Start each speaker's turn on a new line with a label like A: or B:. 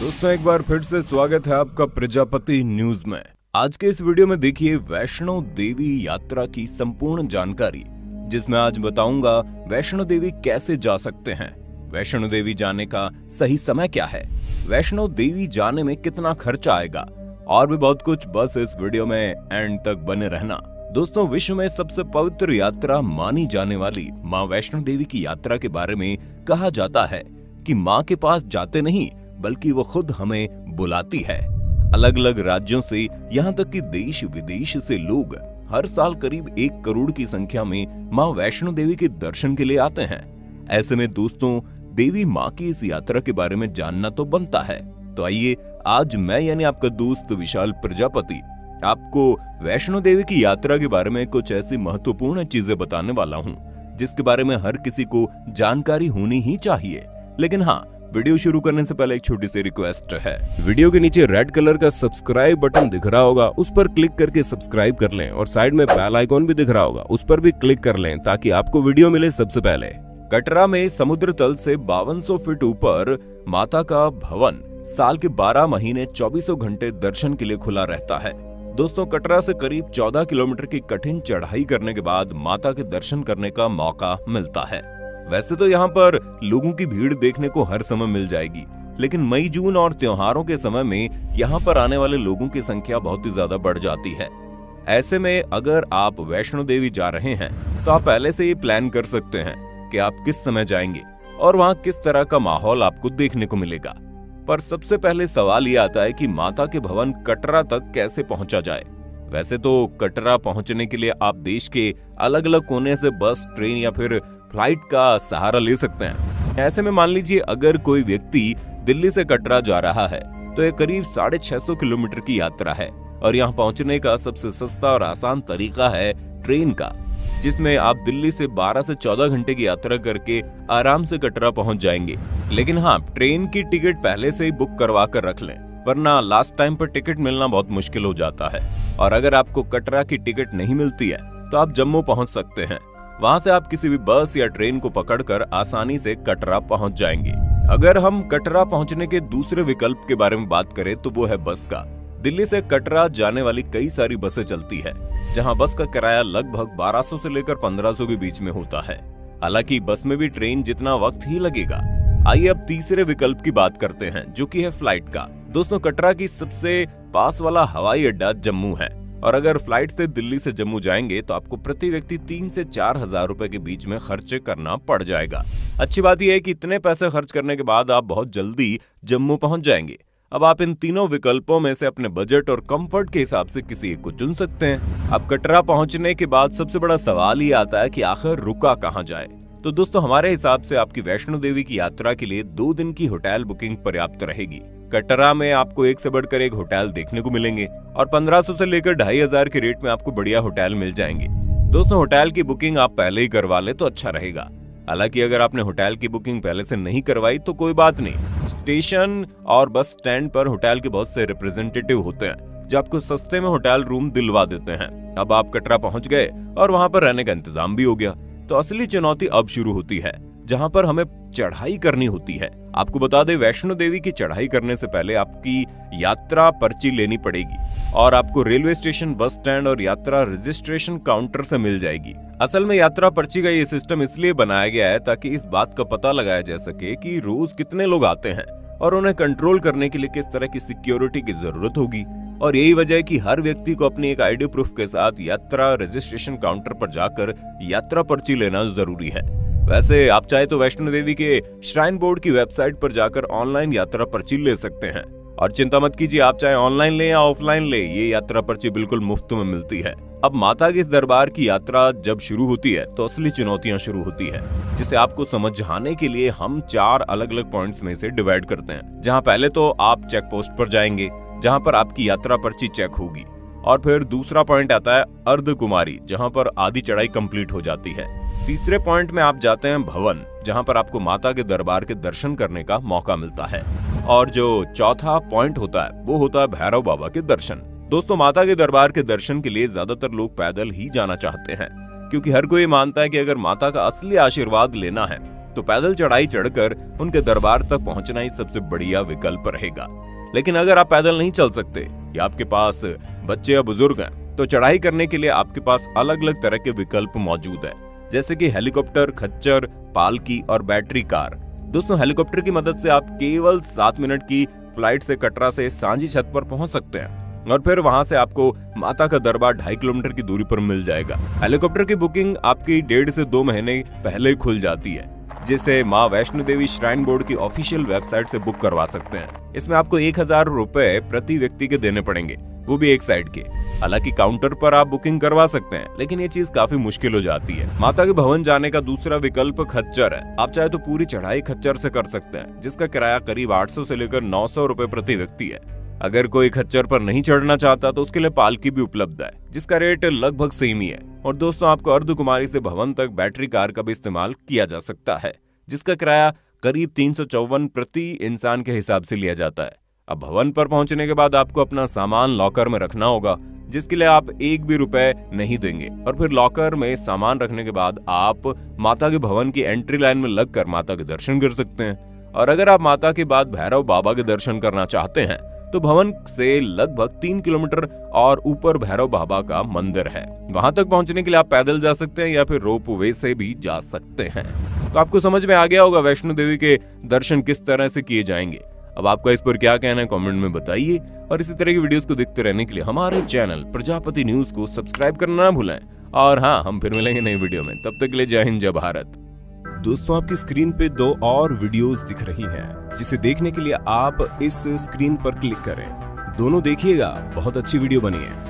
A: दोस्तों एक बार फिर से स्वागत है आपका प्रजापति न्यूज में। आज के इस वीडियो में देखिए वैष्णो देवी यात्रा की संपूर्ण जानकारी, जिसमें आज बताऊंगा वैष्णो देवी कैसे जा सकते हैं, वैष्णो देवी जाने का सही समय क्या है, वैष्णो देवी जाने में कितना खर्चा आएगा और भी बहुत कुछ। बस इस वीडियो में एंड तक बने रहना। दोस्तों विश्व में सबसे पवित्र यात्रा मानी जाने वाली माँ वैष्णो देवी की यात्रा के बारे में कहा जाता है कि माँ के पास जाते नहीं बल्कि वो खुद हमें बुलाती है। अलग अलग राज्यों से यहाँ तक कि देश विदेश से लोग हर साल करीब 1 करोड़ की संख्या में माँ वैष्णो देवी के दर्शन के लिए आते हैं। ऐसे में दोस्तों देवी माँ की इस यात्रा के बारे में जानना तो बनता है। तो आइए आज मैं यानी आपका दोस्त विशाल प्रजापति आपको वैष्णो देवी की यात्रा के बारे में कुछ ऐसी महत्वपूर्ण चीजें बताने वाला हूँ जिसके बारे में हर किसी को जानकारी होनी ही चाहिए। लेकिन हाँ, वीडियो शुरू करने से पहले एक छोटी सी रिक्वेस्ट है। वीडियो के नीचे रेड कलर का सब्सक्राइब बटन दिख रहा होगा, उस पर क्लिक करके सब्सक्राइब कर लें और साइड में बेल आइकॉन भी दिख रहा होगा, उस पर भी क्लिक कर लें ताकि आपको वीडियो मिले सबसे पहले। कटरा में समुद्र तल से 5200 फीट ऊपर माता का भवन साल के 12 महीने 24 घंटे दर्शन के लिए खुला रहता है। दोस्तों कटरा से करीब 14 किलोमीटर की कठिन चढ़ाई करने के बाद माता के दर्शन करने का मौका मिलता है। वैसे तो यहाँ पर लोगों की भीड़ देखने को हर समय मिल जाएगी, लेकिन मई जून और त्योहारों के समय में यहाँ पर आने वाले लोगों की संख्या बहुत ही ज्यादा बढ़ जाती है। ऐसे में अगर आप वैष्णो देवी जा रहे हैं तो आप पहले से ही प्लान कर सकते हैं कि आप किस समय जाएंगे और वहाँ किस तरह का माहौल आपको देखने को मिलेगा। पर सबसे पहले सवाल ये आता है कि माता के भवन कटरा तक कैसे पहुंचा जाए। वैसे तो कटरा पहुंचने के लिए आप देश के अलग अलग कोने से बस, ट्रेन या फिर फ्लाइट का सहारा ले सकते हैं। ऐसे में मान लीजिए अगर कोई व्यक्ति दिल्ली से कटरा जा रहा है तो ये करीब 650 किलोमीटर की यात्रा है और यहाँ पहुंचने का सबसे सस्ता और आसान तरीका है ट्रेन का, जिसमें आप दिल्ली से 12 से 14 घंटे की यात्रा करके आराम से कटरा पहुंच जाएंगे। लेकिन हाँ, ट्रेन की टिकट पहले से ही बुक करवा कर रख लें, वरना लास्ट टाइम पर टिकट मिलना बहुत मुश्किल हो जाता है। और अगर आपको कटरा की टिकट नहीं मिलती है तो आप जम्मू पहुंच सकते हैं। वहां से आप किसी भी बस या ट्रेन को पकड़कर आसानी से कटरा पहुंच जाएंगे। अगर हम कटरा पहुंचने के दूसरे विकल्प के बारे में बात करें तो वो है बस का। दिल्ली से कटरा जाने वाली कई सारी बसें चलती है, जहां बस का किराया लगभग 1200 से लेकर 1500 के बीच में होता है। हालांकि बस में भी ट्रेन जितना वक्त ही लगेगा। आइए अब तीसरे विकल्प की बात करते हैं, जो कि है फ्लाइट का। दोस्तों कटरा की सबसे पास वाला हवाई अड्डा जम्मू है और अगर फ्लाइट से दिल्ली से जम्मू जाएंगे तो आपको प्रति व्यक्ति 3 से 4 हजार रुपए के बीच में खर्च करना पड़ जाएगा। अच्छी बात यह है कि इतने पैसे खर्च करने के बाद आप बहुत जल्दी जम्मू पहुंच जाएंगे। अब आप इन तीनों विकल्पों में से अपने बजट और कंफर्ट के हिसाब से किसी एक को चुन सकते हैं। अब कटरा पहुंचने के बाद सबसे बड़ा सवाल ये आता है कि आखिर रुका कहाँ जाए। तो दोस्तों हमारे हिसाब से आपकी वैष्णो देवी की यात्रा के लिए 2 दिन की होटल बुकिंग पर्याप्त रहेगी। कटरा में आपको एक से बढ़कर एक होटल देखने को मिलेंगे और 1500 से लेकर 2500 के रेट में आपको बढ़िया होटल मिल जाएंगे। दोस्तों होटल की बुकिंग आप पहले ही करवा ले तो अच्छा रहेगा। हालांकि अगर आपने होटल की बुकिंग पहले से नहीं करवाई तो कोई बात नहीं, स्टेशन और बस स्टैंड पर होटल के बहुत से रिप्रेजेंटेटिव होते हैं जो आपको सस्ते में होटल रूम दिलवा देते हैं। अब आप कटरा पहुंच गए और वहां पर रहने का इंतजाम भी हो गया, तो असली चुनौती अब शुरू होती है जहां पर हमें चढ़ाई करनी होती है। आपको बता दें वैष्णो देवी की चढ़ाई करने से पहले आपकी यात्रा पर्ची लेनी पड़ेगी और आपको रेलवे स्टेशन, बस स्टैंड और यात्रा रजिस्ट्रेशन काउंटर से मिल जाएगी। असल में यात्रा पर्ची का ये सिस्टम इसलिए बनाया गया है ताकि इस बात का पता लगाया जा सके कि रोज कितने लोग आते हैं और उन्हें कंट्रोल करने के लिए किस तरह की सिक्योरिटी की जरूरत होगी। और यही वजह है कि हर व्यक्ति को अपनी एक आईडी प्रूफ के साथ यात्रा रजिस्ट्रेशन काउंटर पर जाकर यात्रा पर्ची लेना जरूरी है। वैसे आप चाहे तो वैष्णो देवी के श्राइन बोर्ड की वेबसाइट पर जाकर ऑनलाइन यात्रा पर्ची ले सकते हैं। और चिंता मत कीजिए, आप चाहे ऑनलाइन ले या ऑफलाइन ले, ये यात्रा पर्ची बिल्कुल मुफ्त में मिलती है। अब माता के इस दरबार की यात्रा जब शुरू होती है तो असली चुनौतियां शुरू होती है, जिसे आपको समझाने के लिए हम 4 अलग अलग पॉइंट्स में से डिवाइड करते हैं। जहां पहले तो आप चेक पोस्ट पर जाएंगे जहां पर आपकी यात्रा पर्ची चेक होगी, और फिर दूसरा पॉइंट आता है अर्ध कुमारी, जहां पर आधी चढ़ाई कंप्लीट हो जाती है। तीसरे पॉइंट में आप जाते हैं भवन, जहां पर आपको माता के दरबार के दर्शन करने का मौका मिलता है। और जो चौथा पॉइंट होता है वो होता है भैरव बाबा के दर्शन। दोस्तों माता के दरबार के दर्शन के लिए ज्यादातर लोग पैदल ही जाना चाहते हैं, क्योंकि हर कोई मानता है कि अगर माता का असली आशीर्वाद लेना है तो पैदल चढ़ाई चढ़कर उनके दरबार तक पहुंचना ही सबसे बढ़िया विकल्प रहेगा। लेकिन अगर आप पैदल नहीं चल सकते या आपके पास बच्चे या बुजुर्ग हैं, तो चढ़ाई करने के लिए आपके पास अलग अलग तरह के विकल्प मौजूद है, जैसे कि हेलीकॉप्टर, खच्चर, पालकी और बैटरी कार। दोस्तों, हेलीकॉप्टर की मदद से आप केवल 7 मिनट की फ्लाइट से कटरा से सांझी छत पर पहुंच सकते हैं और फिर वहां से आपको माता का दरबार 2.5 किलोमीटर की दूरी पर मिल जाएगा। हेलीकॉप्टर की बुकिंग आपकी 1.5 से 2 महीने पहले खुल जाती है, जिसे मां वैष्णो देवी श्राइन बोर्ड की ऑफिशियल वेबसाइट से बुक करवा सकते हैं। इसमें आपको 1000 रुपए प्रति व्यक्ति के देने पड़ेंगे, वो भी एक साइड के। हालांकि काउंटर पर आप बुकिंग करवा सकते हैं, लेकिन ये चीज काफी मुश्किल हो जाती है। माता के भवन जाने का दूसरा विकल्प खच्चर है। आप चाहे तो पूरी चढ़ाई खच्चर से कर सकते हैं, जिसका किराया करीब 800 से लेकर 900 रुपए प्रति व्यक्ति है। अगर कोई खच्चर पर नहीं चढ़ना चाहता तो उसके लिए पालकी भी उपलब्ध है, जिसका रेट लगभग सेम ही है। और दोस्तों, आपको अर्धकुमारी से भवन तक बैटरी कार का भी इस्तेमाल किया जा सकता है, जिसका किराया करीब 354 प्रति इंसान के हिसाब से लिया जाता है। अब भवन पर पहुंचने के बाद आपको अपना सामान लॉकर में रखना होगा, जिसके लिए आप 1 भी रुपए नहीं देंगे। और फिर लॉकर में सामान रखने के बाद आप माता के भवन की एंट्री लाइन में लगकर माता के दर्शन कर सकते हैं। और अगर आप माता के बाद भैरव बाबा के दर्शन करना चाहते हैं तो भवन से लगभग 3 किलोमीटर और ऊपर भैरव बाबा का मंदिर है। वहां तक पहुंचने के लिए आप पैदल जा सकते हैं या फिर रोप वे से भी जा सकते हैं। तो आपको समझ में आ गया होगा वैष्णो देवी के दर्शन किस तरह से किए जाएंगे। अब आपका इस पर क्या कहना है कमेंट में बताइए, और इसी तरह की वीडियोस को देखते रहने के लिए हमारे चैनल प्रजापति न्यूज को सब्सक्राइब करना ना भूलें। और हाँ, हम फिर मिलेंगे नई वीडियो में, तब तक के लिए जय हिंद, जय भारत। दोस्तों, आपकी स्क्रीन पे 2 और वीडियोस दिख रही हैं, जिसे देखने के लिए आप इस स्क्रीन पर क्लिक करें। दोनों देखिएगा, बहुत अच्छी वीडियो बनी है।